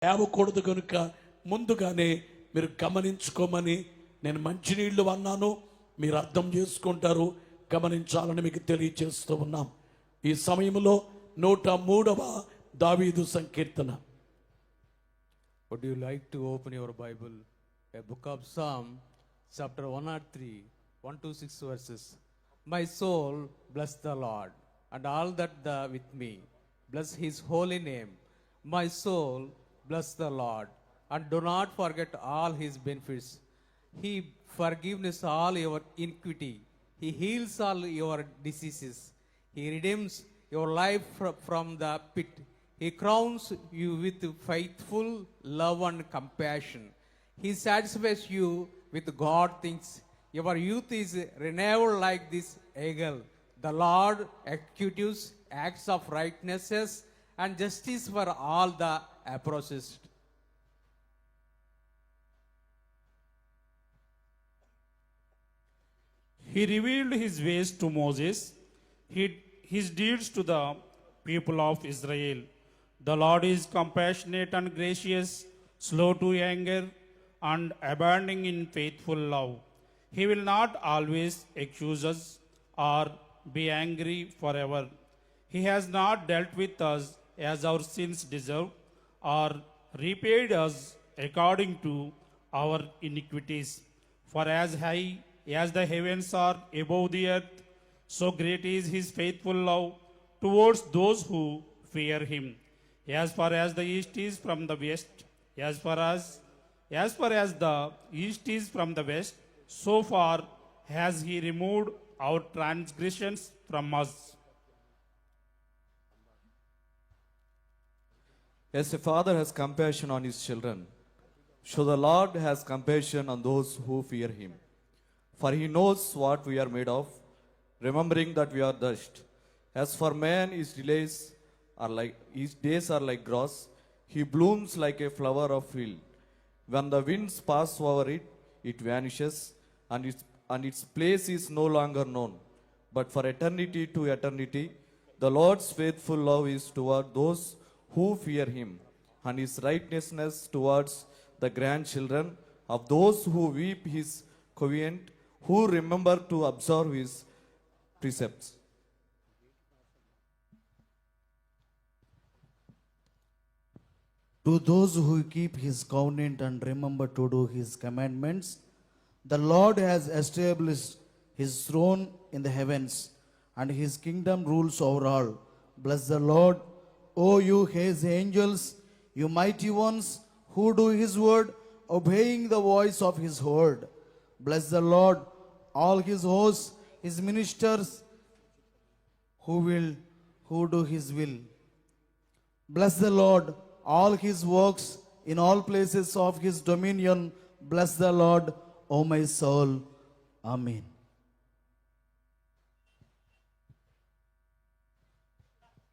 లేవకూడదు కనుక ముందుగానే మీరు గమనించుకోమని నేను మంచినీళ్ళు అన్నాను. మీరు అర్థం చేసుకుంటారు, గమనించాలని మీకు తెలియచేస్తూ ఉన్నాం. ఈ సమయంలో 103వ దావీదు సంకీర్తన. Would you like to open your Bible? A book of Psalm, chapter 103, 1 to 6 verses. My soul, bless the Lord, and all that with me, bless his holy name. My soul, bless the Lord, and do not forget all his benefits. He forgives all your iniquity. He heals all your diseases. He redeems your life from the pit. He crowns you with faithful love and compassion. He satisfies you with God things. Your youth is renewed like this eagle. The Lord executes acts of righteousness and justice for all the oppressed. He revealed his ways to Moses, his deeds to the people of Israel. The Lord is compassionate and gracious, slow to anger, and abounding in faithful love. He will not always accuse us or be angry forever. He has not dealt with us as our sins deserve, or repaid us according to our iniquities. For as high as the heavens are above the earth, so great is his faithful love towards those who fear him. As far as the east is from the west, as far as the east is from the west, so far has he removed our transgressions from us. As a father has compassion on his children, so the Lord has compassion on those who fear him. For he knows what we are made of, remembering that we are dust. As for man, his days are like grass. He blooms like a flower of field. When the winds pass over it, it vanishes, and its place is no longer known. But for eternity to eternity, the Lord's faithful love is toward those who fear him, and his righteousness towards the grandchildren of those who weep his covenant, who remember to observe his precepts. To those who keep his covenant and remember to do his commandments, the Lord has established his throne in the heavens, and his kingdom rules over all. Bless the Lord, O you his angels, you mighty ones who do his word, obeying the voice of his word. Bless the Lord, all his hosts, his ministers who do his will. Bless the Lord, all his works in all places of his dominion. Bless the Lord, O my soul. Amen.